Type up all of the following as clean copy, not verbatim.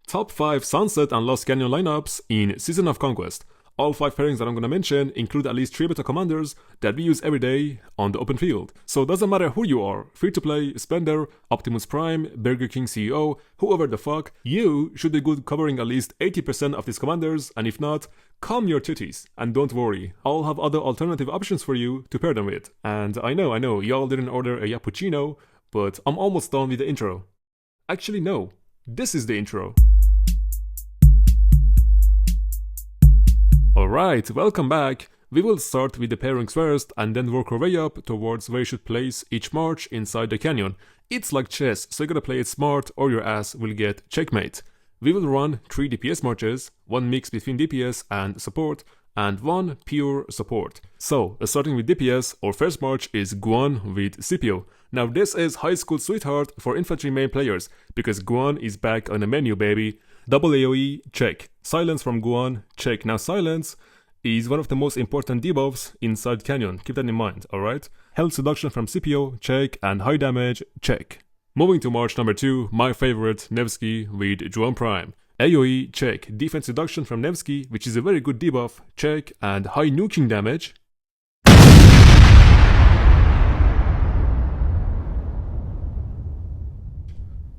Top 5 Sunset and Lost Canyon lineups in Season of Conquest. All 5 pairings that I'm gonna mention include at least 3 beta commanders that we use every day on the open field. So it doesn't matter who you are, free to play, spender, Optimus Prime, Burger King CEO, whoever the fuck, you should be good covering at least 80% of these commanders, and if not, calm your titties. And don't worry, I'll have other alternative options for you to pair them with. And I know, y'all didn't order a cappuccino, but I'm almost done with the intro. Actually no, this is the intro. Alright, welcome back. We will start with the pairings first and then work our way up towards where you should place each march inside the canyon. It's like chess, so you gotta play it smart or your ass will get checkmate. We will run 3 DPS marches, 1 mix between DPS and support, and 1 pure support. So, starting with DPS, our first march is Guan with 𝒟𝒹𝒹𝓎. Now this is high school sweetheart for infantry main players, because Guan is back on the menu, baby. Double AoE, check. Silence from Guan, check. Now silence is one of the most important debuffs inside Canyon, keep that in mind, alright? Health seduction from 𝒟𝒹𝒹𝓎, check, and high damage, check. Moving to march number 2, my favorite, 𝒟𝒹𝒹𝓎 with Juan Prime. AoE, check. Defense reduction from 𝒟𝒹𝒹𝓎, which is a very good debuff, check, and high nuking damage.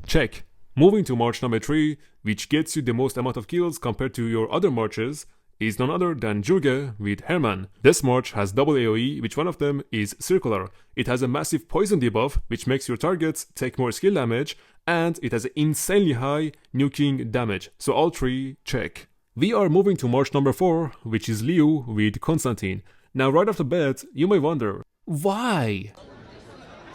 Check. Moving to march number 3, which gets you the most amount of kills compared to your other marches, is none other than 𝒟𝒾𝑜𝓊𝓈 with Herman. This march has double AoE, which one of them is circular. It has a massive poison debuff, which makes your targets take more skill damage, and it has insanely high nuking damage. So all 3, check. We are moving to march number 4, which is Liu with Konstantin. Now right off the bat, you may wonder, why?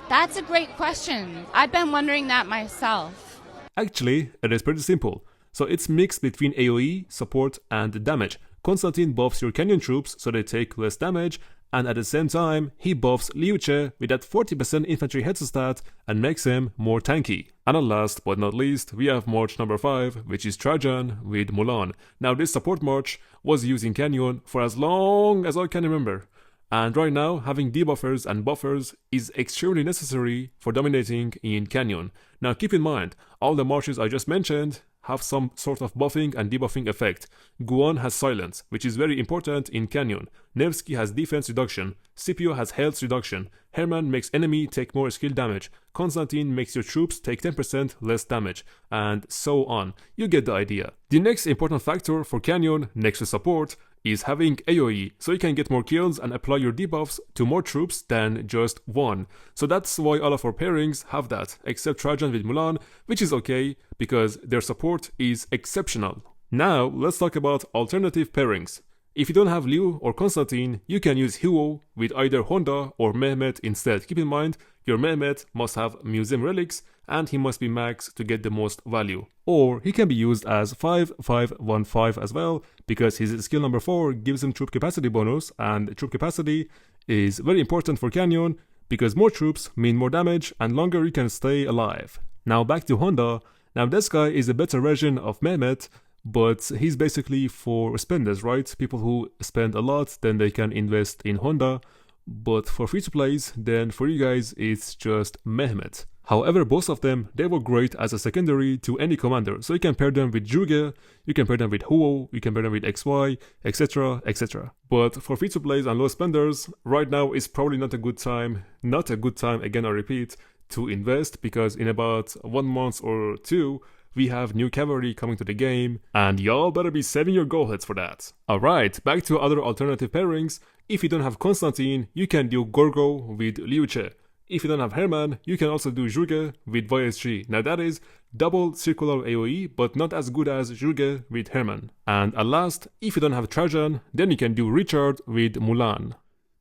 That's a great question. I've been wondering that myself. Actually, it is pretty simple. So it's mixed between AoE, support, and damage. Konstantin buffs your canyon troops so they take less damage, and at the same time, he buffs 𝒟𝒹𝒹𝓎 with that 40% infantry head stat and makes him more tanky. And last but not least, we have march number 5, which is Trajan with 𝒟𝓈. Now this support march was used in Canyon for as long as I can remember. And right now, having debuffers and buffers is extremely necessary for dominating in Canyon. Now keep in mind, all the marches I just mentioned have some sort of buffing and debuffing effect. Guan has silence, which is very important in Canyon. 𝒟𝒹𝒹𝓎 has defense reduction. 𝒟𝒹𝒹𝓎 has health reduction. Herman makes enemy take more skill damage. Konstantin makes your troops take 10% less damage. And so on. You get the idea. The next important factor for Canyon, next to support, is having AoE, so you can get more kills and apply your debuffs to more troops than just one. So that's why all of our pairings have that, except Trajan with 𝒟𝒈, which is okay, because their support is exceptional. Now, let's talk about alternative pairings. If you don't have Liu or Konstantin, you can use Huo with either Honda or Mehmet instead. Keep in mind, your Mehmet must have museum relics and he must be max to get the most value. Or he can be used as 5-5-1-5 as well, because his skill number 4 gives him troop capacity bonus, and troop capacity is very important for Canyon because more troops mean more damage and longer you can stay alive. Now back to Honda. Now this guy is a better version of Mehmet, but he's basically for spenders, right? People who spend a lot, then they can invest in Honda. But for free-to-plays, then for you guys, it's just Mehmet. However, both of them, they were great as a secondary to any commander. So you can pair them with 𝒟𝒾𝑜𝓊𝓈, you can pair them with Huo, you can pair them with XY, etc, etc. But for free-to-plays and low spenders, right now is probably not a good time, again I repeat, to invest, because in about 1 month or 2, we have new cavalry coming to the game, and y'all better be saving your gold hits for that. Alright, back to other alternative pairings. If you don't have Konstantin, you can do Gorgo with 𝒟𝒹𝒹𝓎. If you don't have Herman, you can also do 𝒟𝒾𝑜𝓊𝓈 with YSG. Now that is double circular AoE, but not as good as 𝒟𝒾𝑜𝓊𝓈 with Herman. And at last, if you don't have Trajan, then you can do Richard with 𝒟𝒈𝓚.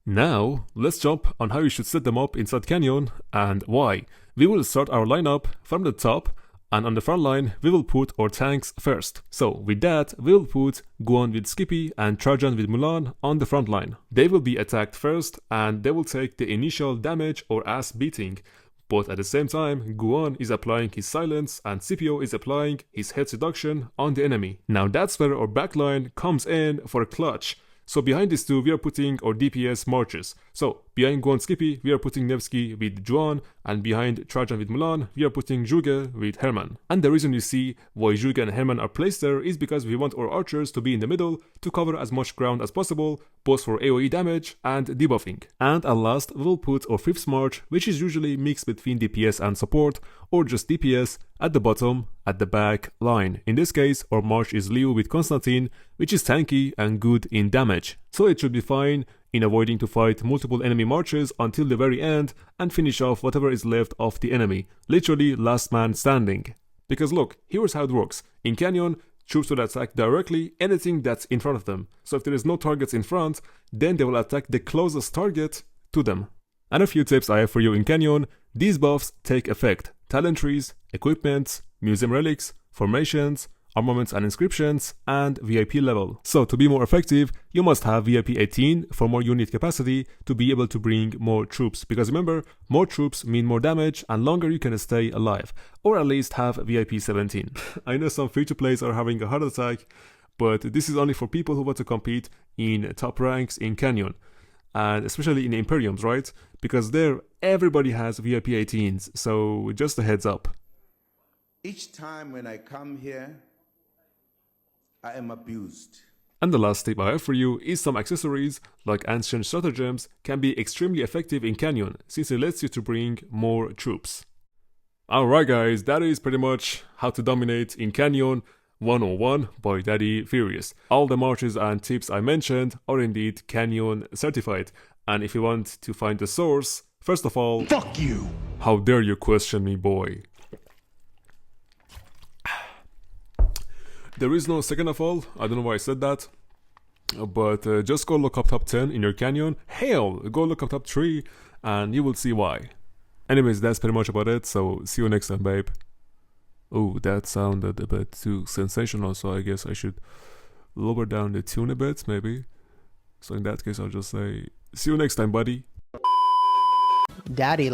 Now, let's jump on how you should set them up inside Canyon and why. We will start our lineup from the top, and on the front line, we will put our tanks first. So with that, we will put Guan with 𝒟𝒹𝒹𝓎 and Trajan with 𝒟𝒈𝓚 on the front line. They will be attacked first, and they will take the initial damage or ass beating. But at the same time, Guan is applying his silence and 𝒟𝒹𝒹𝓎 is applying his health reduction on the enemy. Now that's where our backline comes in for a clutch. So behind these two, we are putting our DPS marches. So behind 𝒟𝒹𝒹𝓎, we are putting Nevsky with Juan, and behind Trajan with Milan, we are putting 𝒟𝒹 with Herman. And the reason you see why 𝒟𝒹 and Herman are placed there is because we want our archers to be in the middle to cover as much ground as possible, both for AoE damage and debuffing. And at last, we will put our 5th March, which is usually mixed between DPS and support, or just DPS, at the bottom, at the back line. In this case, our March is Liu with Konstantin, which is tanky and good in damage. So it should be fine in avoiding to fight multiple enemy marches until the very end and finish off whatever is left of the enemy. Literally last man standing. Because look, here's how it works. In Canyon, troops will attack directly anything that's in front of them. So if there is no targets in front, then they will attack the closest target to them. And a few tips I have for you in Canyon. These buffs take effect: talent trees, equipments, museum relics, formations, armaments and inscriptions, and VIP level. So to be more effective, you must have VIP 18 for more unit capacity to be able to bring more troops. Because remember, more troops mean more damage and longer you can stay alive. Or at least have VIP 17. I know some free-to-plays are having a heart attack, but this is only for people who want to compete in top ranks in Canyon. And especially in Imperiums, right? Because there, everybody has VIP 18s, so just a heads up. Each time when I come here, I am abused. And the last tip I have for you is some accessories like ancient stratagems can be extremely effective in Canyon since it lets you to bring more troops. Alright guys, that is pretty much how to dominate in Canyon 101 by Daddy Furious. All the marches and tips I mentioned are indeed Canyon certified. And if you want to find the source, first of all, fuck you! How dare you question me, boy? There is no second of all, I don't know why I said that, but just go look up top 10 in your Canyon. Hell, go look up top 3 and you will see why. Anyways, that's pretty much about it, so see you next time, babe. Oh, that sounded a bit too sensational, so I guess I should lower down the tune a bit, maybe. So in that case, I'll just say, see you next time, buddy. Daddy